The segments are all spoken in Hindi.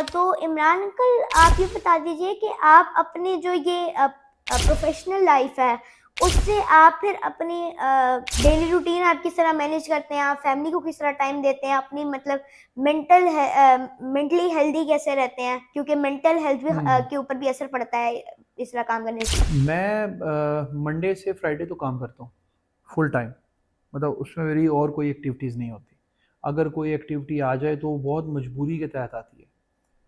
तो इमरान अंकल, आप ये बता दीजिए कि आप अपने जो ये प्रोफेशनल लाइफ है उससे आप फिर अपनी डेली रूटीन आप किस तरह मैनेज करते हैं, आप फैमिली को किस तरह टाइम देते हैं, अपनी मतलब मेंटली हेल्दी कैसे रहते हैं, क्योंकि मेंटल हेल्थ भी के ऊपर भी असर पड़ता है इस तरह काम करने से। मैं मंडे से फ्राइडे तो काम करता हूँ फुल टाइम। मतलब उसमें मेरी और कोई एक्टिविटीज़ नहीं होती। अगर कोई एक्टिविटी आ जाए तो वो बहुत मजबूरी के तहत आती है,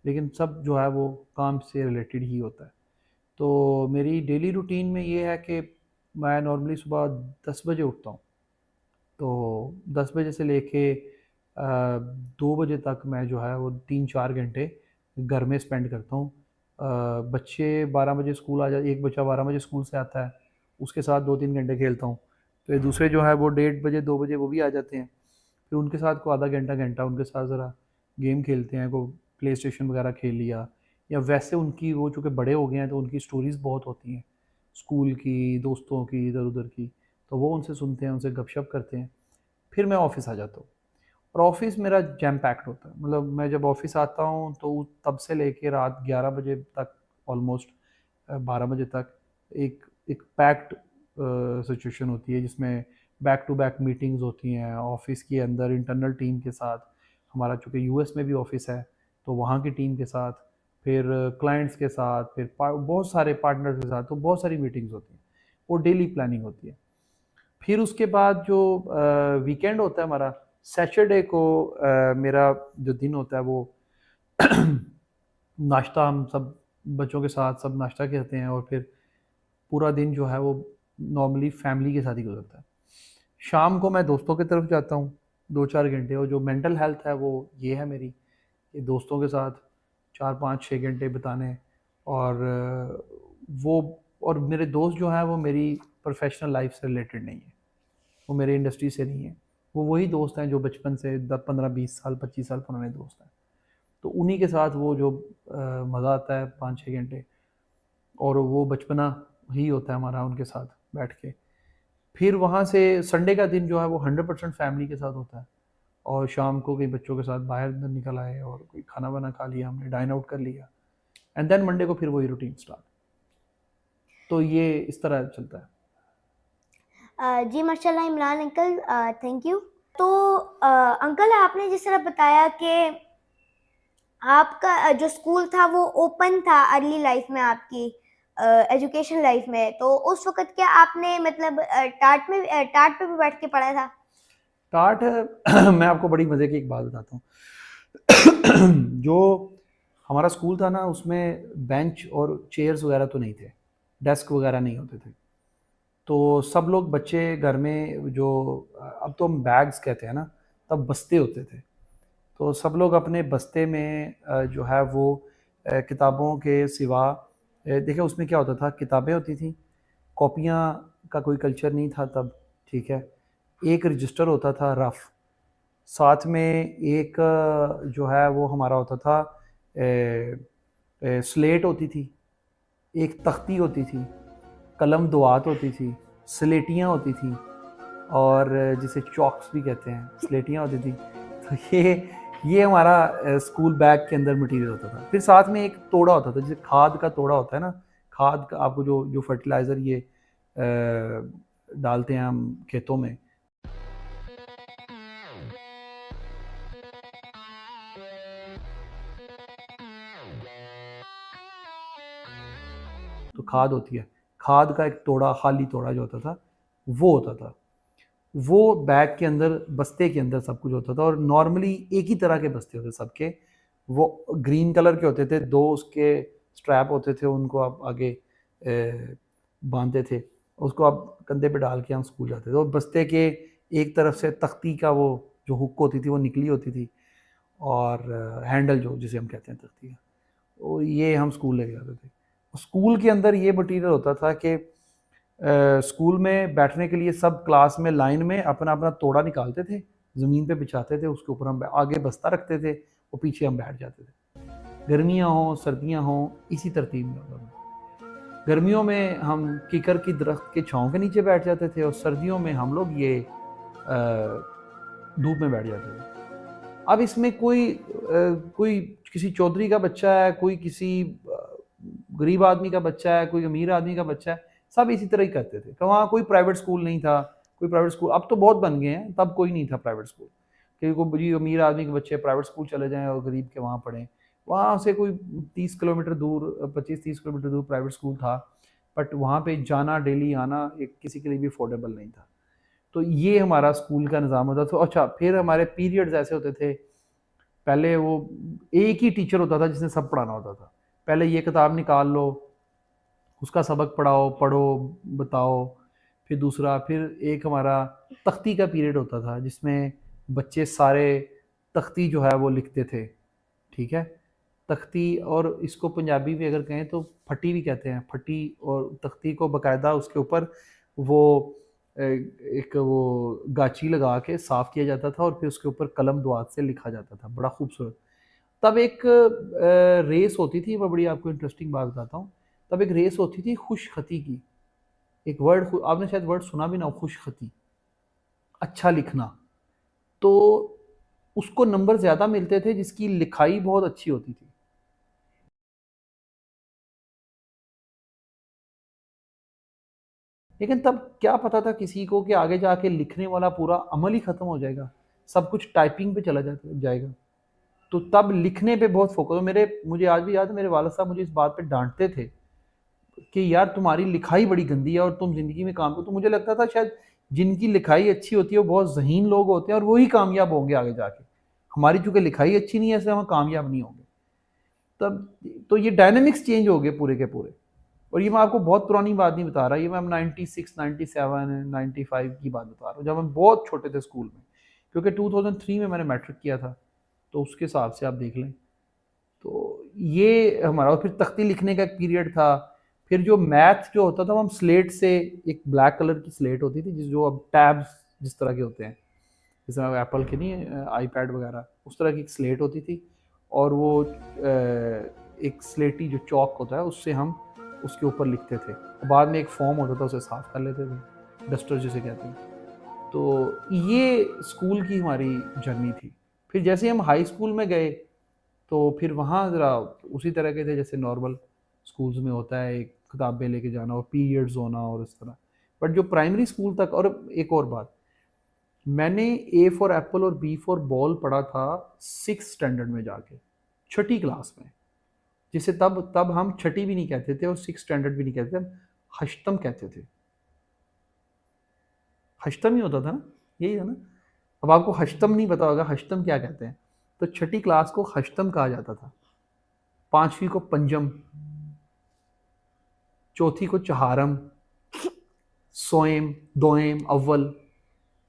लेकिन सब जो है वो काम से रिलेटेड ही होता है। तो मेरी डेली रूटीन में ये है कि मैं नॉर्मली सुबह 10 बजे उठता हूँ। तो 10 बजे से लेके 2 बजे तक मैं जो है वो 3-4 घंटे घर में स्पेंड करता हूँ। बच्चे 12 बजे स्कूल आ जाए, एक बच्चा 12 बजे स्कूल से आता है, उसके साथ 2-3 घंटे खेलता हूँ। फिर दूसरे जो है वो 1:30 बजे 2 बजे वो भी आ जाते हैं। फिर उनके साथ को आधा घंटा घंटा उनके साथ ज़रा गेम खेलते हैं, को प्ले स्टेशन वगैरह खेल लिया। या वैसे उनकी वो चूँकि बड़े हो गए हैं तो उनकी स्टोरीज़ बहुत होती हैं, स्कूल की, दोस्तों की, इधर उधर की। तो वो उनसे सुनते हैं, उनसे गपशप करते हैं। फिर मैं ऑफ़िस आ जाता हूँ और ऑफ़िस मेरा जैम पैक्ड होता है। मतलब मैं जब ऑफ़िस आता हूँ तो तब से लेके रात 11 बजे तक, ऑलमोस्ट 12 बजे तक एक एक पैक्ड सिचुएशन होती है, जिसमें बैक टू बैक मीटिंग्स होती हैं ऑफ़िस के अंदर इंटरनल टीम के साथ। हमारा चूँकि यूएस में भी ऑफ़िस है, तो वहाँ की टीम के साथ, फिर क्लाइंट्स के साथ, फिर बहुत सारे पार्टनर्स के साथ, तो बहुत सारी मीटिंग्स होती हैं। वो डेली प्लानिंग होती है। फिर उसके बाद जो वीकेंड होता है हमारा, सैटरडे को मेरा जो दिन होता है वो नाश्ता, हम सब बच्चों के साथ सब नाश्ता करते हैं और फिर पूरा दिन जो है वो नॉर्मली फैमिली के साथ ही गुजरता है। शाम को मैं दोस्तों की तरफ जाता हूँ 2-4 घंटे, और जो मेंटल हेल्थ है वो ये है मेरी, कि दोस्तों के साथ 4-5-6 घंटे बिताने। और वो और मेरे दोस्त जो हैं वो मेरी प्रोफेशनल लाइफ से रिलेटेड नहीं है, वो मेरे इंडस्ट्री से नहीं है। वो वही दोस्त हैं जो बचपन से 10-15-20 साल 25 साल पुराने दोस्त हैं। तो उन्हीं के साथ वो जो मज़ा आता है 5-6 घंटे, और वो बचपना ही होता है हमारा उनके साथ बैठ के। फिर वहाँ से संडे का दिन जो है वो 100% फैमिली के साथ होता है। और शाम को कई बच्चों के साथ बाहर निकल आए और कोई खाना वाना खा लिया, हमने डाइन आउट कर लिया, एंड देन मंडे को फिर वही रूटीन स्टार्ट। तो ये इस तरह चलता है। जी माशाल्लाह इमरान अंकल, थैंक यू। तो अंकल, आपने जिस तरह बताया कि आपका जो स्कूल था वो ओपन था अर्ली लाइफ में, आपकी एजुकेशन लाइफ में, तो उस वक्त क्या आपने मतलब टाट पे भी बैठ के पढ़ा था? टाट मैं आपको बड़ी मज़े की एक बात बताता हूँ। जो हमारा स्कूल था ना, उसमें बेंच और चेयर्स वगैरह तो नहीं थे, डेस्क वगैरह नहीं होते थे। तो सब लोग बच्चे घर में जो अब तो हम बैग्स कहते हैं ना, तब बस्ते होते थे। तो सब लोग अपने बस्ते में जो है वो किताबों के सिवा, देखिए उसमें क्या होता था, किताबें होती थी, कॉपियाँ का कोई कल्चर नहीं था तब, ठीक है। एक रजिस्टर होता था रफ़, साथ में एक जो है वो हमारा होता था स्लेट होती थी, एक तख्ती होती थी, कलम दुआत होती थी, स्लेटियाँ होती थी, और जिसे चॉक्स भी कहते हैं, स्लेटियाँ होती थी। तो ये हमारा स्कूल बैग के अंदर मटेरियल होता था। फिर साथ में एक तोड़ा होता था, जैसे खाद का तोड़ा होता है ना, खाद का आपको जो जो फर्टिलाइज़र ये डालते हैं हम खेतों में, तो खाद होती है, खाद का एक तोड़ा, खाली तोड़ा जो होता था वो होता था। वो बैग के अंदर, बस्ते के अंदर सब कुछ होता था। और नॉर्मली एक ही तरह के बस्ते होते सबके, वो ग्रीन कलर के होते थे, दो उसके स्ट्रैप होते थे, उनको आप आगे बांधते थे, उसको आप कंधे पे डाल के हम स्कूल जाते थे। और बस्ते के एक तरफ से तख्ती का वो जो हुक होती थी वो निकली होती थी, और हैंडल जो जिसे हम कहते हैं तख्ती का, तो ये हम स्कूल लेके जाते थे। स्कूल के अंदर ये मटीरियल होता था कि स्कूल में बैठने के लिए सब क्लास में लाइन में अपना अपना तोड़ा निकालते थे, ज़मीन पे बिछाते थे, उसके ऊपर हम आगे बस्ता रखते थे और पीछे हम बैठ जाते थे। गर्मियाँ हों सर्दियाँ हों, इसी तरतीब में होता था। गर्मियों में हम कीकर की दरख्त के छाँव के नीचे बैठ जाते थे, और सर्दियों में हम लोग ये धूप में बैठ जाते थे। अब इसमें कोई किसी चौधरी का बच्चा है, कोई किसी गरीब आदमी का बच्चा है, कोई अमीर आदमी का बच्चा है, सब इसी तरह ही करते थे। तो वहाँ कोई प्राइवेट स्कूल नहीं था, कोई प्राइवेट स्कूल, अब तो बहुत बन गए हैं, तब कोई नहीं था प्राइवेट स्कूल कि कोई अमीर आदमी के बच्चे प्राइवेट स्कूल चले जाएं और गरीब के वहाँ पढ़ें। वहाँ से कोई 30 किलोमीटर दूर, 25-30 किलोमीटर दूर प्राइवेट स्कूल था, बट वहाँ पे जाना, डेली आना एक किसी के लिए भी अफोर्डेबल नहीं था। तो ये हमारा स्कूल का निज़ाम होता था। अच्छा, फिर हमारे पीरियड्स ऐसे होते थे, पहले वो एक ही टीचर होता था जिसने सब पढ़ाना होता था। पहले ये किताब निकाल लो, उसका सबक पढ़ो, बताओ। फिर दूसरा, फिर एक हमारा तख्ती का पीरियड होता था जिसमें बच्चे सारे तख्ती जो है वो लिखते थे, ठीक है। तख्ती, और इसको पंजाबी में अगर कहें तो फटी भी कहते हैं, फटी। और तख्ती को बाकायदा उसके ऊपर वो एक वो गाची लगा के साफ़ किया जाता था और फिर उसके ऊपर कलम दुआत से लिखा जाता था, बड़ा खूबसूरत। तब एक रेस होती थी, मैं बड़ी आपको इंटरेस्टिंग बात बताता हूँ। तब एक रेस होती थी खुशखती की। एक वर्ड आपने शायद वर्ड सुना भी ना हो, खुशखती, अच्छा लिखना। तो उसको नंबर ज़्यादा मिलते थे जिसकी लिखाई बहुत अच्छी होती थी। लेकिन तब क्या पता था किसी को कि आगे जाके लिखने वाला पूरा अमल ही ख़त्म हो जाएगा, सब कुछ टाइपिंग पे चला जाएगा। तो तब लिखने पे बहुत फोकस। मुझे आज भी याद है, मेरे वालिद साहब मुझे इस बात पे डांटते थे कि यार तुम्हारी लिखाई बड़ी गंदी है और तुम ज़िंदगी में काम करो। तो मुझे लगता था शायद जिनकी लिखाई अच्छी होती है वो बहुत ज़हीन लोग होते हैं और वही कामयाब होंगे आगे जाके। हमारी चूँकि लिखाई अच्छी नहीं है, इसलिए हम कामयाब नहीं होंगे। तब तो ये डायनामिक्स चेंज हो गए पूरे के पूरे। और ये मैं आपको बहुत पुरानी बात नहीं बता रहा, ये मैं 96, 97, 95 की बात बता रहा हूँ, जब हम बहुत छोटे थे स्कूल में। क्योंकि 2003 में मैंने मैट्रिक किया था, तो उसके हिसाब से आप देख लें। तो ये हमारा, और फिर तख्ती लिखने का एक पीरियड था। फिर जो मैथ जो होता था वो हम स्लेट से, एक ब्लैक कलर की स्लेट होती थी जो अब टैब्स जिस तरह के होते हैं, जैसे एप्पल के नहीं आईपैड वगैरह, उस तरह की एक स्लेट होती थी। और वो एक स्लेटी जो चौक होता है उससे हम उसके ऊपर लिखते थे। बाद में एक फॉर्म होता था, उसे साफ कर लेते थे, डस्टर जिसे कहते हैं। तो ये स्कूल की हमारी जर्नी थी। फिर जैसे हम हाई स्कूल में गए तो फिर वहाँ ज़रा उसी तरह के थे जैसे नॉर्मल स्कूल्स में होता है, एक किताबें लेके जाना और पीरियड्स होना और इस तरह। बट जो प्राइमरी स्कूल तक, और एक और बात, मैंने ए फॉर एप्पल और बी फॉर बॉल पढ़ा था 6th स्टैंडर्ड में जाके, छठी क्लास में, जिसे तब हम छठी भी नहीं कहते थे और 6th स्टैंडर्ड भी नहीं कहते थे, हम हश्तम कहते थे। हश्तम ही होता था ना, यही है ना। अब आपको हश्तम नहीं पता होगा, हश्तम क्या कहते हैं। तो छठी क्लास को हश्तम कहा जाता था, 5वीं को पंजम, चौथी को चहारम, सोएम, दोएम, अव्वल,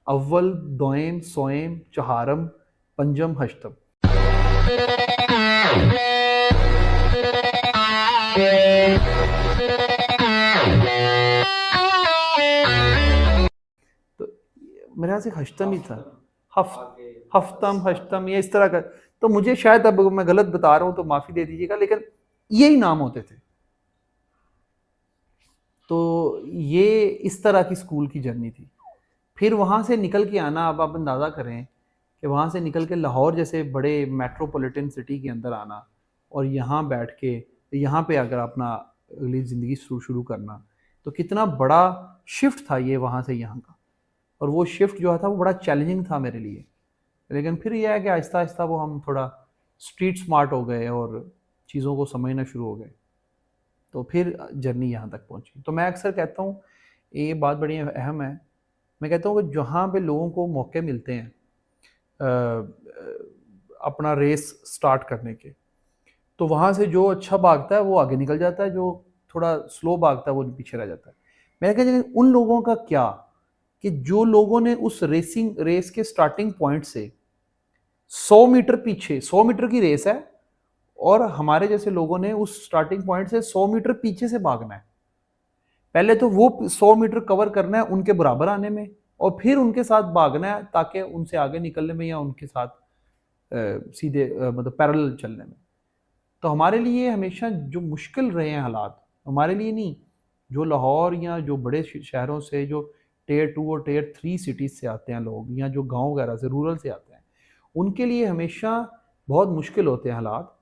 अव्वल, दोएम, सोएम, चहारम, पंजम, हश्तम। तो मेरे यहाँ से हश्तम ही था, हफ्तम, हश्तम, ये इस तरह का। तो मुझे शायद, अब मैं गलत बता रहा हूँ तो माफ़ी दे दीजिएगा, लेकिन यही नाम होते थे। तो ये इस तरह की स्कूल की जर्नी थी। फिर वहाँ से निकल के आना, अब आप अंदाज़ा करें कि वहाँ से निकल के लाहौर जैसे बड़े मेट्रोपॉलिटन सिटी के अंदर आना और यहाँ बैठ के यहाँ पे अगर अपना अगली ज़िंदगी शुरू करना, तो कितना बड़ा शिफ्ट था ये वहाँ से यहाँ का। और वो शिफ्ट जो था वो बड़ा चैलेंजिंग था मेरे लिए। लेकिन फिर यह है कि आहिस्ता आहिस्ता वो हम थोड़ा स्ट्रीट स्मार्ट हो गए और चीज़ों को समझना शुरू हो गए, तो फिर जर्नी यहाँ तक पहुँची। तो मैं अक्सर कहता हूँ, ये बात बड़ी अहम है, मैं कहता हूँ कि जहाँ पे लोगों को मौके मिलते हैं अपना रेस स्टार्ट करने के, तो वहाँ से जो अच्छा भागता है वो आगे निकल जाता है, जो थोड़ा स्लो भागता है वो पीछे रह जाता है। मैं कहता हूँ उन लोगों का क्या, कि जो लोगों ने उस रेस के स्टार्टिंग पॉइंट से 100 मीटर पीछे, 100 मीटर की रेस है और हमारे जैसे लोगों ने उस स्टार्टिंग पॉइंट से 100 मीटर पीछे से भागना है। पहले तो वो 100 मीटर कवर करना है उनके बराबर आने में, और फिर उनके साथ भागना है ताकि उनसे आगे निकलने में या उनके साथ सीधे मतलब पैरेलल चलने में। तो हमारे लिए हमेशा जो मुश्किल रहे हैं हालात, हमारे लिए नहीं, जो लाहौर या जो बड़े शहरों से, जो टियर 2 और टियर 3 सिटीज़ से आते हैं लोग, या जो गांव वगैरह से, रूरल से आते हैं, उनके लिए हमेशा बहुत मुश्किल होते हैं हालात,